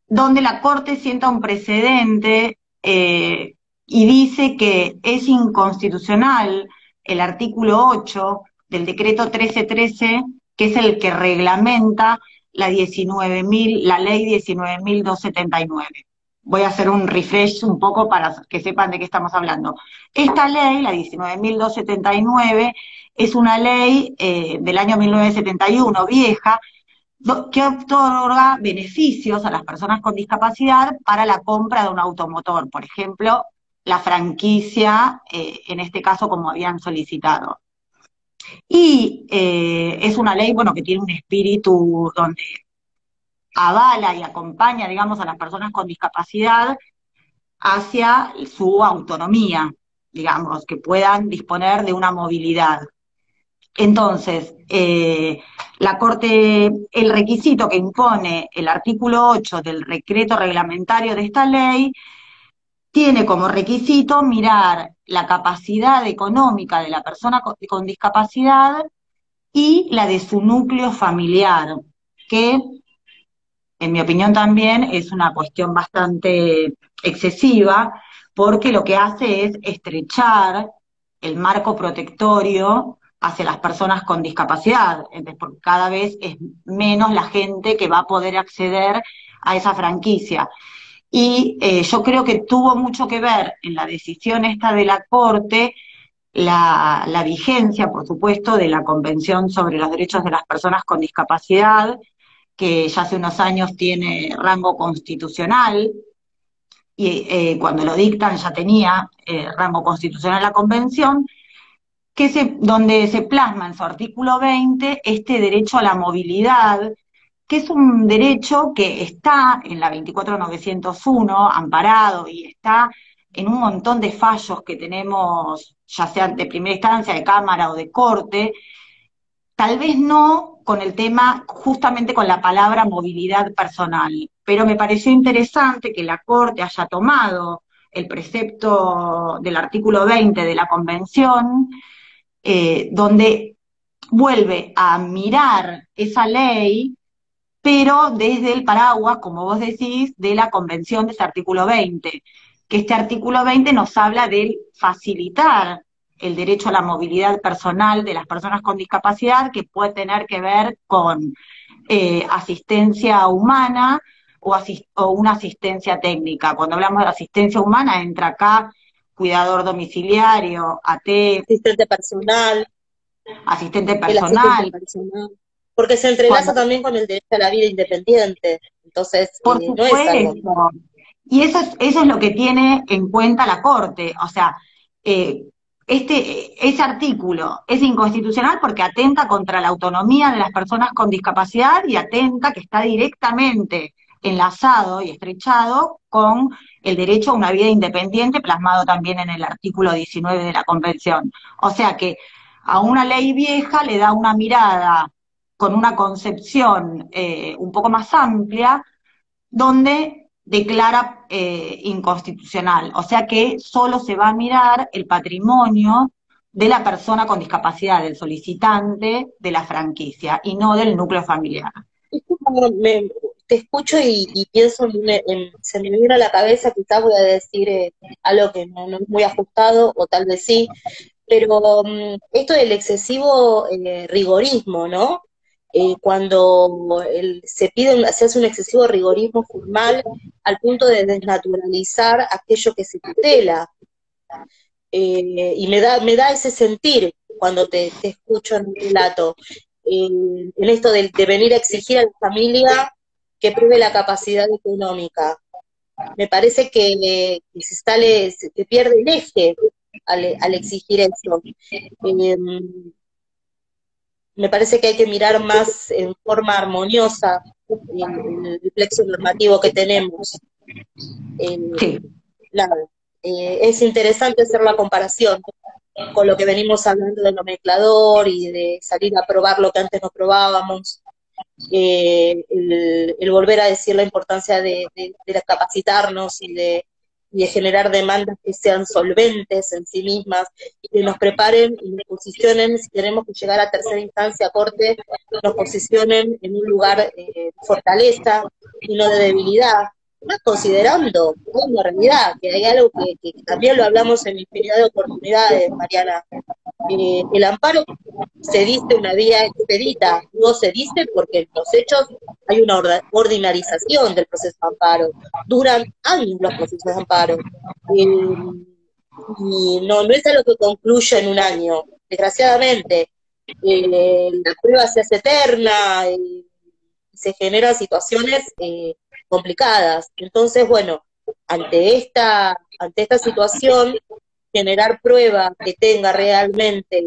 donde la Corte sienta un precedente y dice que es inconstitucional el artículo 8 del decreto 1313, que es el que reglamenta la ley 19.279. Voy a hacer un refresh un poco para que sepan de qué estamos hablando. Esta ley, la 19.279, es una ley del año 1971, vieja, que otorga beneficios a las personas con discapacidad para la compra de un automotor, por ejemplo, la franquicia, en este caso como habían solicitado. Y es una ley, bueno, que tiene un espíritu donde avala y acompaña, digamos, a las personas con discapacidad hacia su autonomía, digamos, que puedan disponer de una movilidad. Entonces, la Corte, el requisito que impone el artículo 8 del decreto reglamentario de esta ley, tiene como requisito mirar la capacidad económica de la persona con discapacidad y la de su núcleo familiar, que en mi opinión también es una cuestión bastante excesiva, porque lo que hace es estrechar el marco protectorio hacia las personas con discapacidad. Entonces, porque cada vez es menos la gente que va a poder acceder a esa franquicia. Y yo creo que tuvo mucho que ver en la decisión esta de la Corte la vigencia, por supuesto, de la Convención sobre los Derechos de las Personas con Discapacidad, que ya hace unos años tiene rango constitucional, y cuando lo dictan ya tenía rango constitucional la convención, donde se plasma en su artículo 20 este derecho a la movilidad, que es un derecho que está en la 24901, amparado, y está en un montón de fallos que tenemos, ya sean de primera instancia, de Cámara o de Corte, tal vez no con el tema, justamente con la palabra movilidad personal, pero me pareció interesante que la Corte haya tomado el precepto del artículo 20 de la Convención, donde vuelve a mirar esa ley, pero desde el paraguas, como vos decís, de la Convención de ese artículo 20, que este artículo 20 nos habla de facilitar el derecho a la movilidad personal de las personas con discapacidad, que puede tener que ver con asistencia humana o una asistencia técnica. Cuando hablamos de asistencia humana, entra acá cuidador domiciliario, AT, Asistente personal, asistente el asistente personal. personal, porque se entrelaza Cuando, también con el derecho a la vida independiente, entonces por no es algo. supuesto, y eso es lo que tiene en cuenta la Corte. O sea, eh, ese artículo es inconstitucional porque atenta contra la autonomía de las personas con discapacidad y atenta que está directamente enlazado y estrechado con el derecho a una vida independiente plasmado también en el artículo 19 de la Convención. O sea que a una ley vieja le da una mirada con una concepción un poco más amplia, donde declara inconstitucional. O sea que solo se va a mirar el patrimonio de la persona con discapacidad, del solicitante de la franquicia, y no del núcleo familiar. Es como te escucho y pienso se me viene a la cabeza, quizás voy a decir algo que no es muy ajustado, o tal vez sí, pero esto del excesivo rigorismo, ¿no? Cuando se hace un excesivo rigorismo formal al punto de desnaturalizar aquello que se tutela. Y me da ese sentir cuando te escucho en el relato, en esto de venir a exigir a la familia que pruebe la capacidad económica. Me parece que se pierde el eje al exigir eso. Eh, Me parece que hay que mirar más en forma armoniosa el plexo normativo que tenemos. Eh, Sí, Nada, es interesante hacer la comparación con lo que venimos hablando del nomenclador y de salir a probar lo que antes no probábamos, el volver a decir la importancia de capacitarnos y de generar demandas que sean solventes en sí mismas y que nos preparen y nos posicionen, si tenemos que llegar a tercera instancia, a corte, nos posicionen en un lugar de fortaleza y no de debilidad, más considerando una realidad, que hay algo que también lo hablamos en infinidad de oportunidades, Mariana. El amparo se dice una vía expedita, no se dice porque en los hechos hay una ordinarización del proceso de amparo. Duran años los procesos de amparo. Y no es algo que concluya en un año. Desgraciadamente, la prueba se hace eterna y se generan situaciones complicadas. Entonces, bueno, ante esta situación, generar prueba que tenga realmente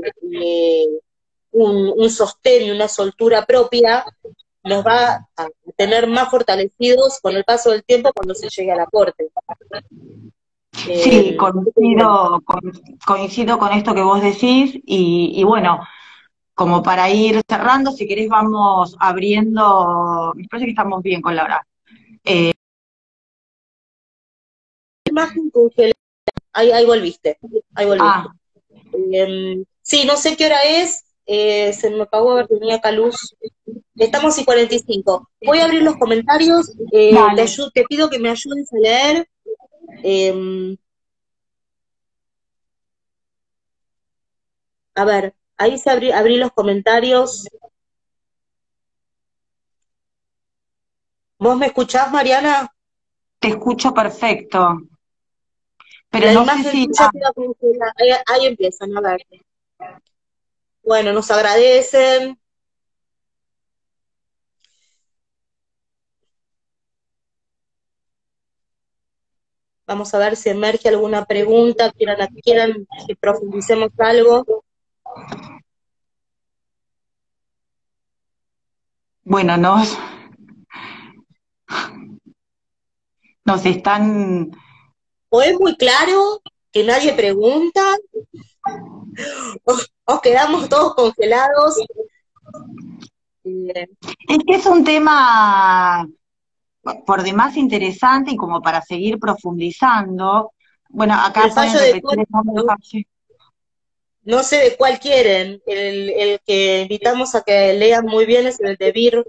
un sostén y una soltura propia, nos va a tener más fortalecidos con el paso del tiempo cuando se llegue a la corte. sí, Bueno, coincido con esto que vos decís y bueno, como para ir cerrando, si querés vamos abriendo, me parece que estamos bien con la hora. imagen congelada, ahí volviste, ahí volviste. Ah, Sí, no sé qué hora es, se me apagó, a ver, tenía acá luz. Estamos y 45. Voy a abrir los comentarios, dale. te pido que me ayudes a leer. eh, a ver, ahí abrí los comentarios. ¿Vos me escuchás, Mariana? Te escucho perfecto, pero La no sé imagen si... tuya queda congelada. Ahí empiezan, a ver. Bueno, nos agradecen. Vamos a ver si emerge alguna pregunta, quieran que profundicemos algo. Bueno, nos están o es muy claro que nadie pregunta, o quedamos todos congelados. Eh, Es que es un tema por demás interesante y como para seguir profundizando. Bueno, acá el pueden fallo de repetir Turing, el nombre del no, fallo. no sé de cuál quieren, el que invitamos a que lean muy bien es el de BIR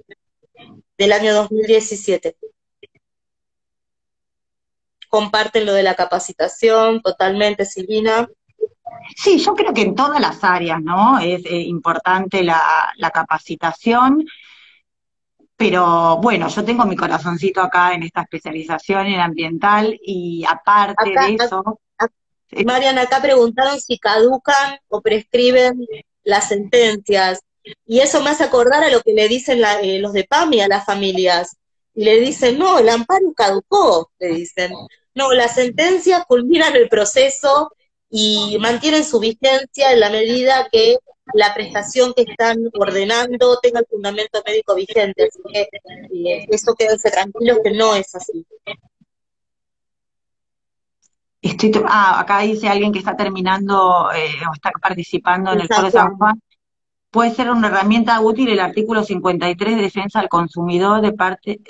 del año 2017. Comparten lo de la capacitación totalmente, Silvina. Sí, yo creo que en todas las áreas, ¿no? Es importante la capacitación, pero bueno, yo tengo mi corazoncito acá en esta especialización en ambiental y aparte Acá, de eso, eh, Marian, acá preguntaron si caducan o prescriben las sentencias. Y eso me hace acordar a lo que le dicen los de PAMI a las familias. Y le dicen, no, el amparo caducó, le dicen. No, las sentencias culminan el proceso y mantienen su vigencia en la medida que la prestación que están ordenando tenga el fundamento médico vigente. Así que eso quédense tranquilos que no es así. acá dice alguien que está terminando o está participando en En el San Foro de San Juan. Juan. Puede ser una herramienta útil el artículo 53 de defensa al consumidor de parte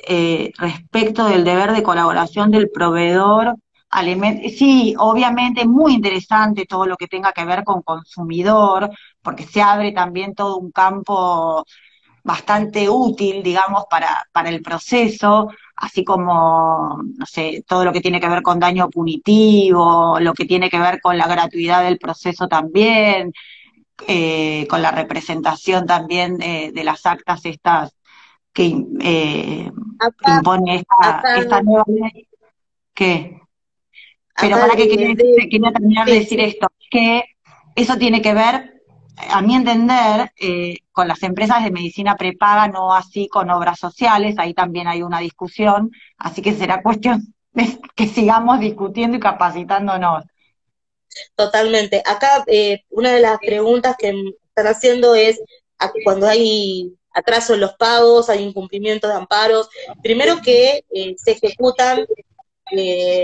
respecto del deber de colaboración del proveedor alimento. Sí, obviamente muy interesante todo lo que tenga que ver con consumidor, porque se abre también todo un campo bastante útil, digamos, para el proceso, así como, no sé, todo lo que tiene que ver con daño punitivo, lo que tiene que ver con la gratuidad del proceso también, con la representación también de las actas estas que Acá, impone acá, esta nueva ley. ¿Qué? Pero acá para qué quería, quería terminar de sí, decir sí, esto, que eso tiene que ver, a mi entender, con las empresas de medicina prepaga, no así con obras sociales, ahí también hay una discusión, así que será cuestión de que sigamos discutiendo y capacitándonos. totalmente. Acá una de las preguntas que están haciendo es cuando hay atraso en los pagos, hay incumplimiento de amparos, primero que se ejecutan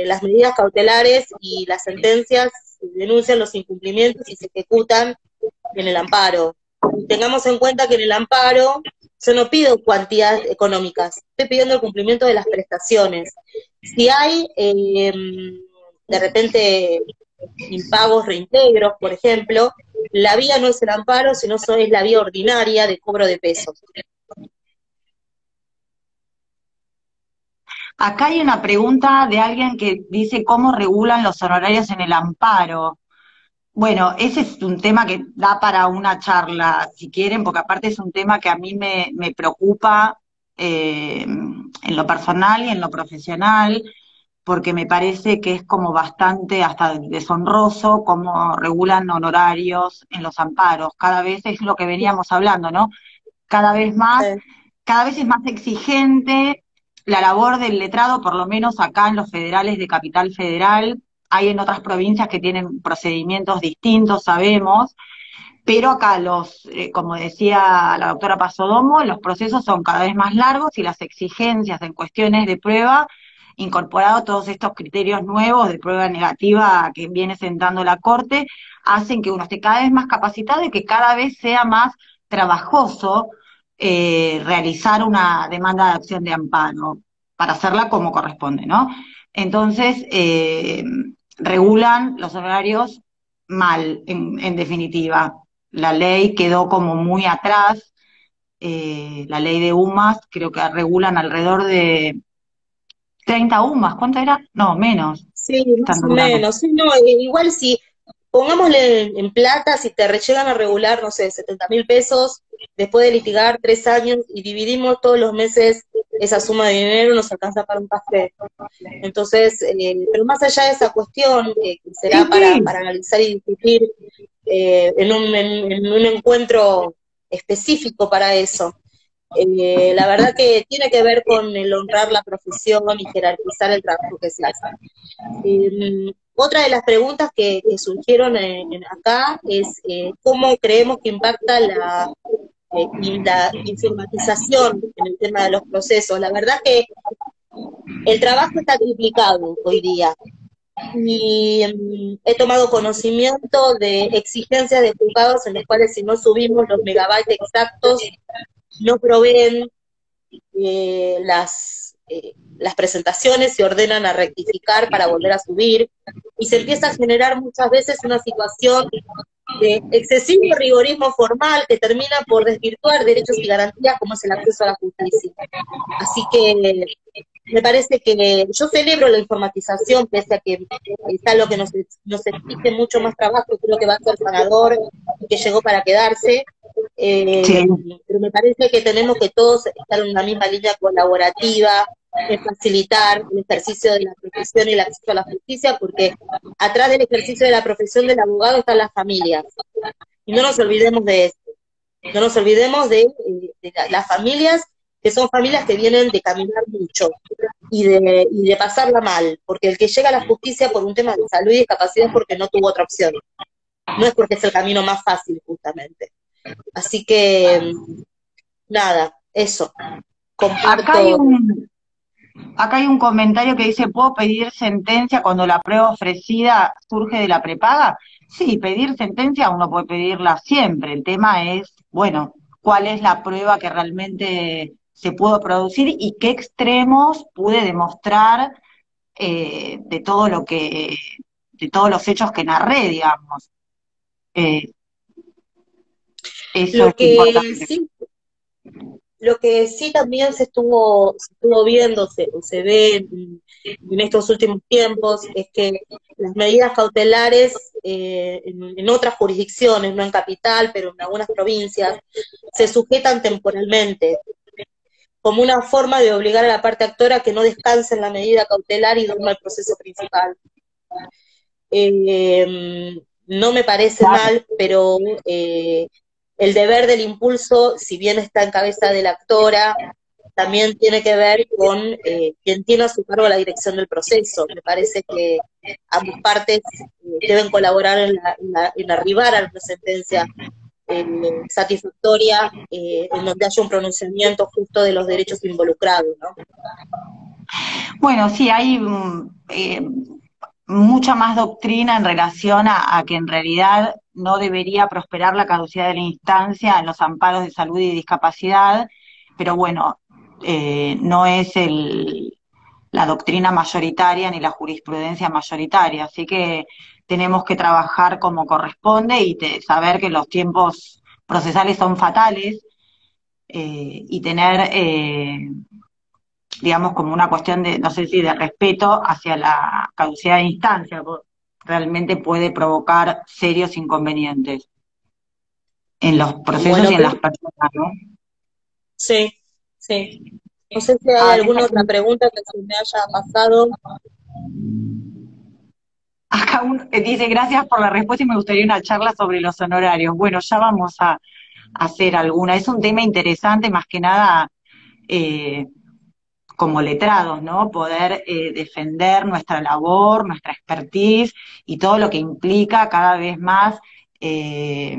las medidas cautelares y las sentencias denuncian los incumplimientos y se ejecutan en el amparo. Tengamos en cuenta que en el amparo yo no pido cuantías económicas, estoy pidiendo el cumplimiento de las prestaciones. Si hay de repente impagos, reintegros, por ejemplo, la vía no es el amparo, sino es la vía ordinaria de cobro de pesos. Acá hay una pregunta de alguien que dice cómo regulan los honorarios en el amparo. Bueno, ese es un tema que da para una charla, si quieren, porque aparte es un tema que a mí me preocupa en lo personal y en lo profesional, porque me parece que es como bastante hasta deshonroso cómo regulan honorarios en los amparos. Cada vez es lo que veníamos hablando, ¿no? Cada vez más, cada vez es más exigente la labor del letrado, por lo menos acá en los federales de Capital Federal. Hay en otras provincias que tienen procedimientos distintos, sabemos, pero acá como decía la doctora Pasodomo, los procesos son cada vez más largos y las exigencias en cuestiones de prueba, incorporados todos estos criterios nuevos de prueba negativa que viene sentando la Corte, hacen que uno esté cada vez más capacitado y que cada vez sea más trabajoso realizar una demanda de acción de amparo, para hacerla como corresponde, ¿no? Entonces, regulan los horarios mal, en definitiva. La ley quedó como muy atrás, la ley de UMAS, creo que regulan alrededor de 30 UMAS, ¿cuánto era? No, menos, Sí, están más o regulando. menos. Sí, no, igual si pongámosle en plata, si te llegan a regular, no sé, 70.000 pesos, después de litigar 3 años y dividimos todos los meses esa suma de dinero, nos alcanza para un café. Entonces, pero más allá de esa cuestión, que Sí, será sí, para analizar y discutir en un encuentro específico para eso. La verdad que tiene que ver con el honrar la profesión y jerarquizar el trabajo que se hace. Otra de las preguntas que surgieron acá es cómo creemos que impacta la informatización en el tema de los procesos. La verdad que el trabajo está triplicado hoy día. y he tomado conocimiento de exigencias de juzgados en los cuales si no subimos los megabytes exactos, no proveen las presentaciones, se ordenan a rectificar para volver a subir, y se empieza a generar muchas veces una situación de excesivo rigorismo formal que termina por desvirtuar derechos y garantías como es el acceso a la justicia. Así que me parece que yo celebro la informatización, pese a que es algo que nos exige mucho más trabajo, creo que va a ser sanador y que llegó para quedarse. Sí. Pero me parece que tenemos que todos estar en una misma línea colaborativa, en facilitar el ejercicio de la profesión y el acceso a la justicia, porque atrás del ejercicio de la profesión del abogado están las familias. Y no nos olvidemos de eso. No nos olvidemos de las familias, que son familias que vienen de caminar mucho y de pasarla mal, porque el que llega a la justicia por un tema de salud y discapacidad es porque no tuvo otra opción. No es porque es el camino más fácil, justamente. Así que, nada, eso. Acá hay Comparto. acá hay un comentario que dice, ¿puedo pedir sentencia cuando la prueba ofrecida surge de la prepaga? Sí, pedir sentencia uno puede pedirla siempre. El tema es, bueno, cuál es la prueba que realmente se pudo producir y qué extremos pude demostrar de todo de todos los hechos que narré, digamos. Eh, eso Lo es que importante. sí, lo que sí también se estuvo viendo, o se ve en estos últimos tiempos, es que las medidas cautelares en otras jurisdicciones, no en capital, pero en algunas provincias, se sujetan temporalmente, como una forma de obligar a la parte actora a que no descanse en la medida cautelar y durma el proceso principal. No me parece Claro. mal, pero el deber del impulso, si bien está en cabeza de la actora, también tiene que ver con quien tiene a su cargo la dirección del proceso. Me parece que ambas partes deben colaborar en arribar a una sentencia satisfactoria, en donde haya un pronunciamiento justo de los derechos involucrados, ¿no? Bueno, sí, hay mucha más doctrina en relación a que en realidad no debería prosperar la caducidad de la instancia en los amparos de salud y discapacidad, pero bueno, no es la doctrina mayoritaria ni la jurisprudencia mayoritaria, así que tenemos que trabajar como corresponde y saber que los tiempos procesales son fatales y tener digamos, como una cuestión de, no sé si de respeto hacia la caducidad de instancia, realmente puede provocar serios inconvenientes en los procesos Bueno, y en las personas, ¿no? sí, sí. No sé si hay Ah, alguna otra pregunta que se me haya pasado. acá dice, gracias por la respuesta y me gustaría una charla sobre los honorarios. Bueno, ya vamos a hacer alguna. Es un tema interesante, más que nada, eh, como letrados, ¿no? Poder defender nuestra labor, nuestra expertise y todo lo que implica cada vez más eh,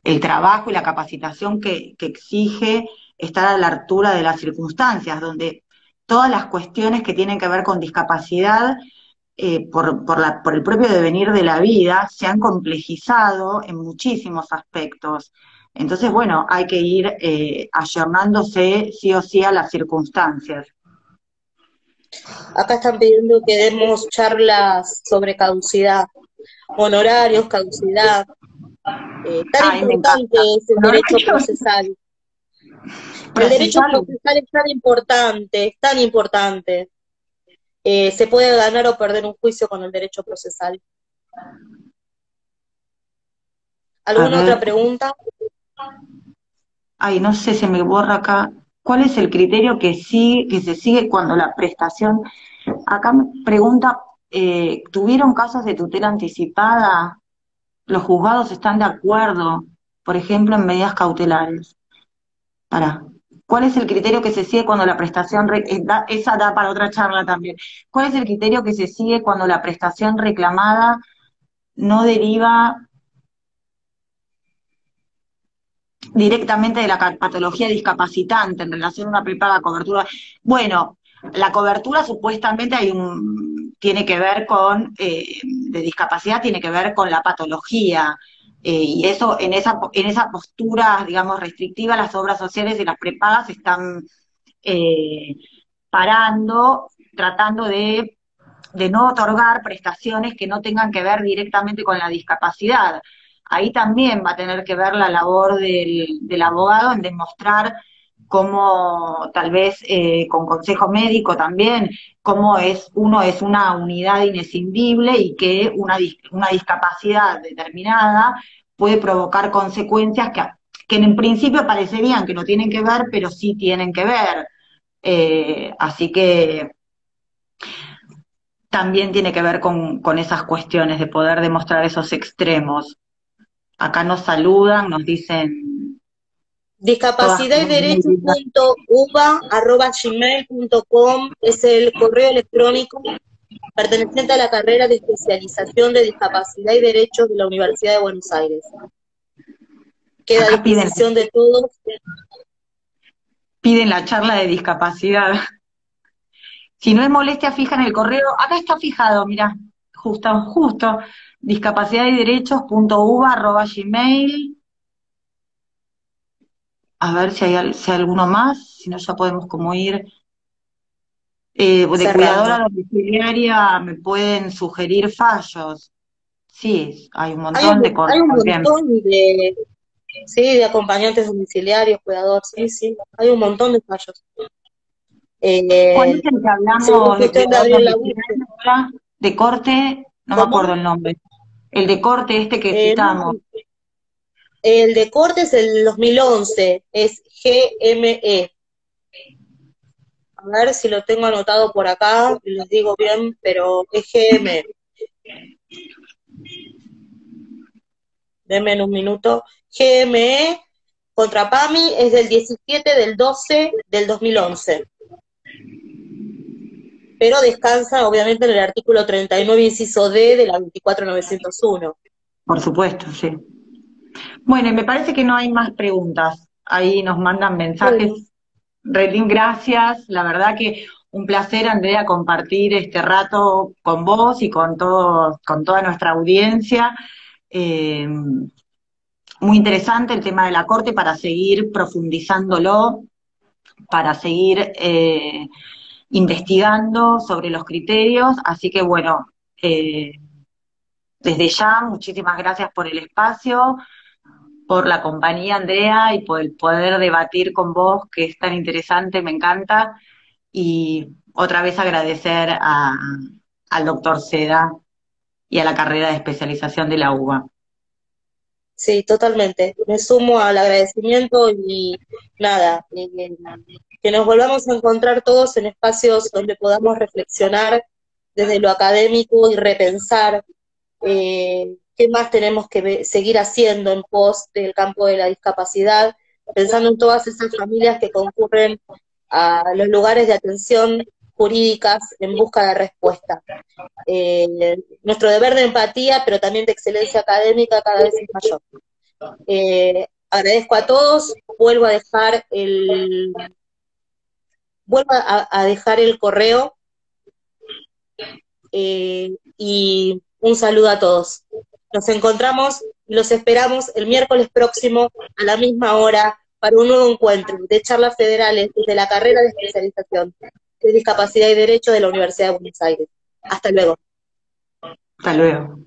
el trabajo y la capacitación que exige estar a la altura de las circunstancias, donde todas las cuestiones que tienen que ver con discapacidad por el propio devenir de la vida se han complejizado en muchísimos aspectos. Entonces, bueno, hay que ir ayornándose sí o sí a las circunstancias. Acá están pidiendo que demos charlas sobre caducidad, honorarios, caducidad. Tan Ay, me importante encanta. es el derecho procesal. El derecho Procesal. procesal es tan importante, es tan importante. Se puede ganar o perder un juicio con el derecho procesal. A ¿Alguna otra ver, pregunta? ay, no sé, se me borra acá. ¿Cuál es el criterio que se sigue cuando la prestación? Acá me pregunta, ¿tuvieron casos de tutela anticipada? ¿Los juzgados están de acuerdo, por ejemplo, en medidas cautelares? Para. ¿Cuál es el criterio que se sigue cuando la prestación, esa da para otra charla también? ¿Cuál es el criterio que se sigue cuando la prestación reclamada no deriva directamente de la patología discapacitante en relación a una prepaga cobertura? Bueno, la cobertura supuestamente hay tiene que ver con, de discapacidad, tiene que ver con la patología. Y eso, en esa postura, digamos, restrictiva, las obras sociales y las prepagas están eh, parando, tratando de no otorgar prestaciones que no tengan que ver directamente con la discapacidad. Ahí también va a tener que ver la labor del abogado en demostrar cómo, tal vez con consejo médico también, cómo uno es una unidad inescindible y que una discapacidad determinada puede provocar consecuencias que en principio parecerían que no tienen que ver, pero sí tienen que ver. Así que también tiene que ver con esas cuestiones de poder demostrar esos extremos. Acá nos saludan, nos dicen todas Discapacidad y cosas muy lindas. derechos.uva@gmail.com es el correo electrónico perteneciente a la carrera de especialización de discapacidad y derechos de la Universidad de Buenos Aires. Queda a Acá disposición de todos. piden la charla de discapacidad. Si no es molestia, fija en el correo. Acá está fijado, mira, justo, discapacidad y derechos.uva@gmail. A ver si hay alguno más, si no ya podemos como ir. De cuidadora Cerrando. domiciliaria me pueden sugerir fallos. Sí, hay un Hay montón de un, cosas hay un también. montón de acompañantes domiciliarios, cuidadores, sí, hay un montón de fallos. ¿Cuál es Eh, el que Sería hablamos de cuestión de cuidador abrir la búsqueda. domiciliario ahora? De corte, no me acuerdo ¿Cómo? el nombre. El de corte este que citamos. No, el de corte es el 2011, es GME. A ver si lo tengo anotado por acá, les digo bien, pero es GME. Denme en un minuto. GME contra PAMI es del 17/12/2011. Pero descansa obviamente en el artículo 39, inciso D de la 24901. Por supuesto, sí. Bueno, y me parece que no hay más preguntas. Ahí nos mandan mensajes. Bueno, Redín, gracias. La verdad que un placer, Andrea, compartir este rato con vos y con toda nuestra audiencia. Eh, Muy interesante el tema de la corte para seguir profundizándolo, para seguir investigando sobre los criterios. Así que bueno, desde ya, muchísimas gracias por el espacio, por la compañía, Andrea, y por el poder debatir con vos, que es tan interesante, me encanta. Y otra vez agradecer al doctor Seda y a la carrera de especialización de la UBA. sí, totalmente. Me sumo al agradecimiento y nada, que nos volvamos a encontrar todos en espacios donde podamos reflexionar desde lo académico y repensar qué más tenemos que seguir haciendo en pos del campo de la discapacidad, pensando en todas esas familias que concurren a los lugares de atención jurídicas en busca de respuesta. Nuestro deber de empatía, pero también de excelencia académica cada vez es mayor. Agradezco a todos, vuelvo a dejar el correo y un saludo a todos. Nos encontramos y los esperamos el miércoles próximo a la misma hora para un nuevo encuentro de charlas federales desde la carrera de especialización de Discapacidad y Derecho de la Universidad de Buenos Aires. Hasta luego. Hasta luego.